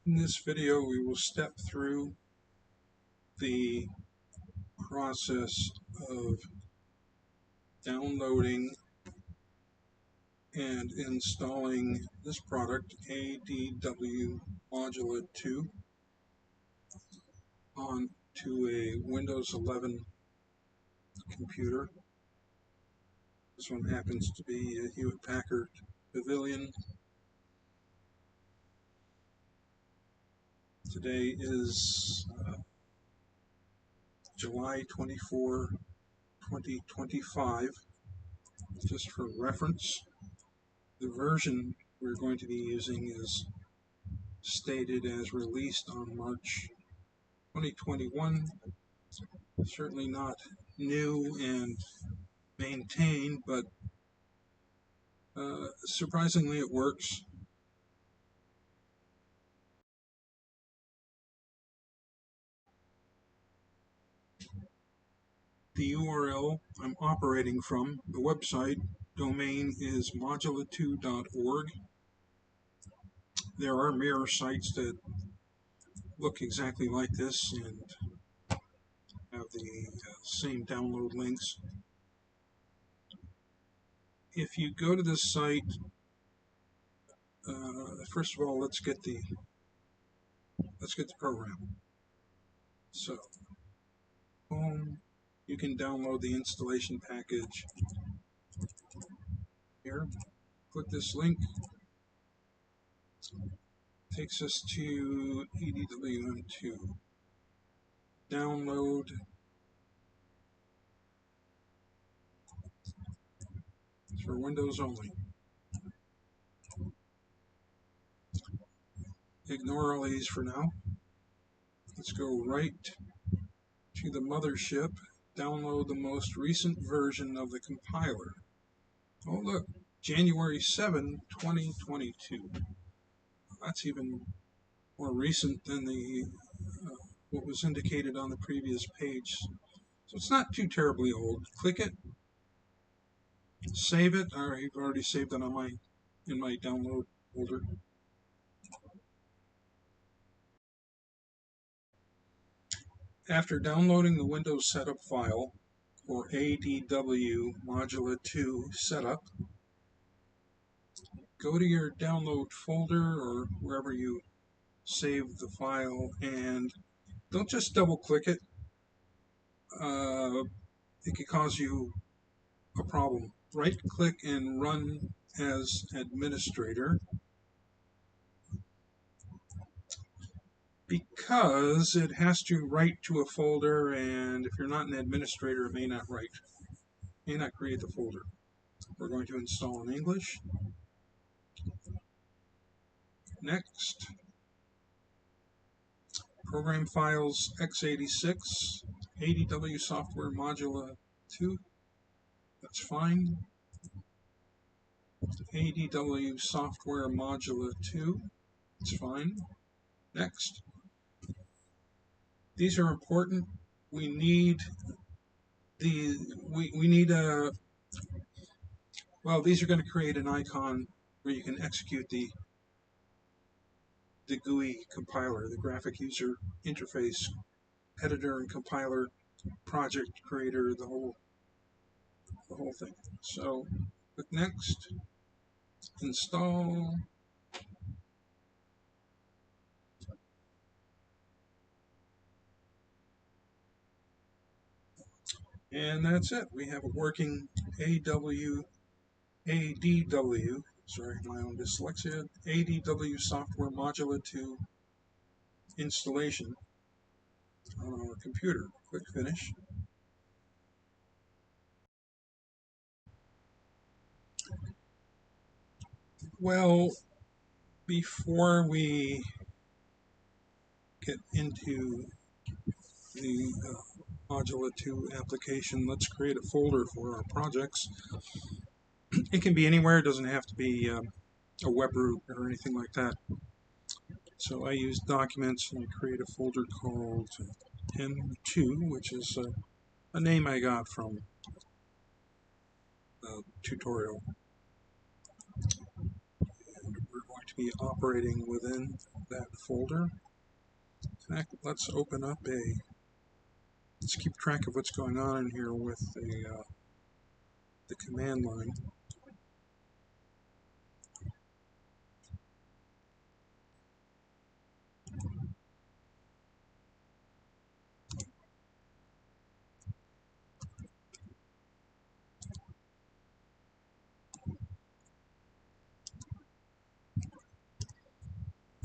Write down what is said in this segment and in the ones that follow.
In this video, we will step through the process of downloading and installing this product, ADW Modula 2, onto a Windows 11 computer. This one happens to be a Hewlett-Packard Pavilion. Today is July 24, 2025. Just for reference, the version we're going to be using is stated as released on March 2021. Certainly not new and maintained, but surprisingly it works. The URL I'm operating from, the website domain, is modula2.org. There are mirror sites that look exactly like this and have the same download links. If you go to this site, first of all, let's get the program. So, home. You can download the installation package here. Click this link. Takes us to ADW2. Download. It's for Windows only. Ignore all these for now. Let's go right to the mothership. Download the most recent version of the compiler. Oh look, January 7, 2022. That's even more recent than the what was indicated on the previous page. So it's not too terribly old. Click it, save it. All right, I've already saved it on in my download folder. After downloading the Windows setup file for ADW Modula 2 setup, go to your download folder or wherever you save the file, and don't just double click it. It could cause you a problem. Right click and run as administrator, because it has to write to a folder, and if you're not an administrator, it may not create the folder. We're going to install in English. Next. Program files x86, ADW software Modula 2. That's fine. ADW software Modula 2. It's fine. Next. These are important. We need well, these are going to create an icon where you can execute the GUI compiler, the graphic user interface editor and compiler, project creator, the whole thing. So click next, install. And that's it. We have a working ADW, sorry, my own dyslexia, ADW software Modula 2 installation on our computer. Click finish. Well, before we get into the Modula 2 application, let's create a folder for our projects. It can be anywhere. It doesn't have to be a web root or anything like that. So I use documents and create a folder called M2, which is a name I got from a tutorial. And we're going to be operating within that folder. In fact, let's open up let's keep track of what's going on in here with the command line.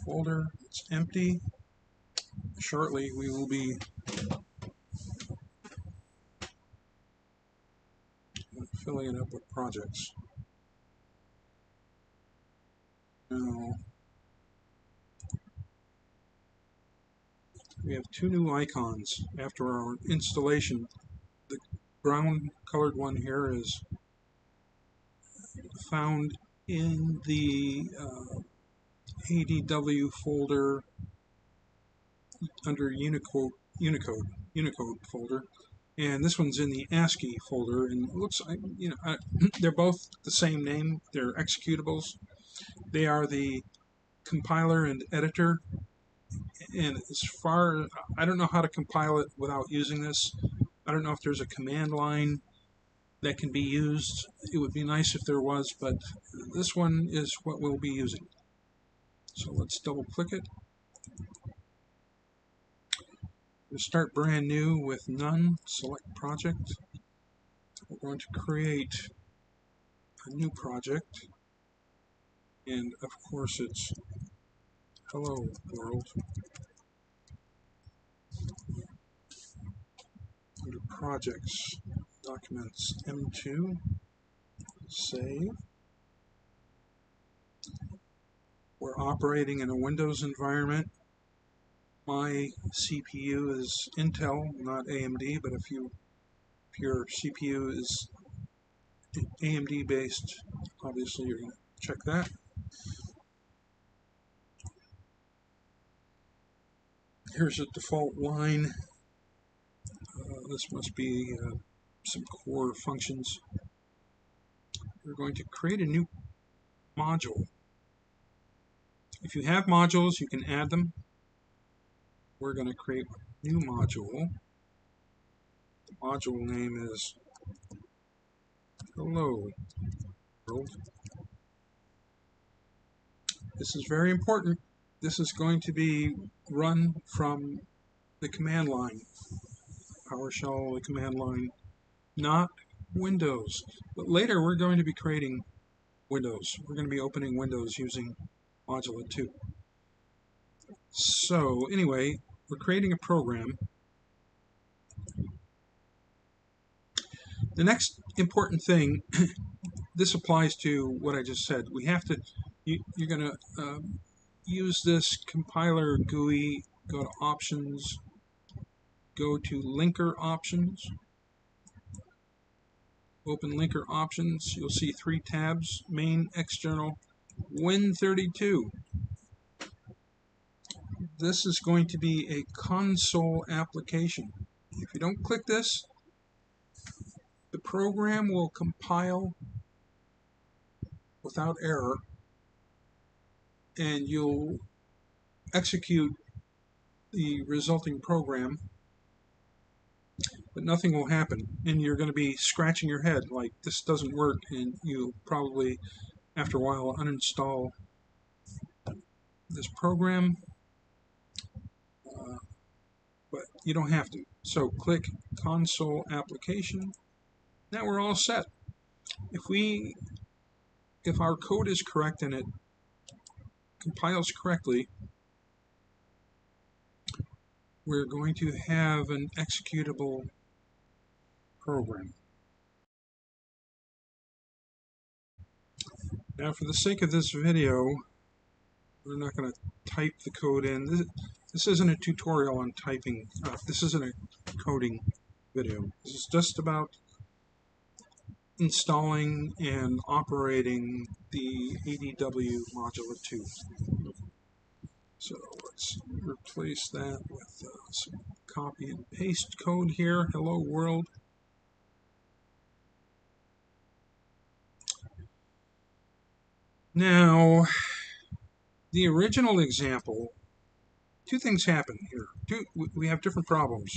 Folder, it's empty. Shortly we will be filling it up with projects. Now we have two new icons after our installation. The brown colored one here is found in the ADW folder under Unicode folder, and this one's in the ASCII folder. And it looks, they're both the same name. They're executables. They are the compiler and editor. And as far, I don't know how to compile it without using this. I don't know if there's a command line that can be used. It would be nice if there was, but this one is what we'll be using. So let's double click it. We'll start brand new with none, select project. We're going to create a new project, and of course it's Hello World. Under projects, documents M2, save. We're operating in a Windows environment. My CPU is Intel, not AMD, but if your CPU is AMD based, obviously you're going to check that. Here's a default line. This must be some core functions. We're going to create a new module. If you have modules, you can add them. We're going to create a new module. The module name is Hello World. This is very important. This is going to be run from the command line. PowerShell, the command line, not Windows. But later we're going to be creating Windows. We're going to be opening Windows using Modula 2. So anyway, we're creating a program. The next important thing, this applies to what I just said. We have to, you're going to use this compiler GUI, go to options, go to linker options, open linker options. You'll see three tabs: main, external, Win32. This is going to be a console application. If you don't click this, the program will compile without error, and you'll execute the resulting program, but nothing will happen, and you're going to be scratching your head like this doesn't work, and you'll probably after a while uninstall this program, but you don't have to. So click console application. Now we're all set. If our code is correct and it compiles correctly, we're going to have an executable program. Now, for the sake of this video, we're not going to type the code in. This isn't a tutorial on typing. This isn't a coding video. This is just about installing and operating the ADW Modula 2. So let's replace that with some copy and paste code here. Hello World. Now, The original example, two things happen here. We have different problems.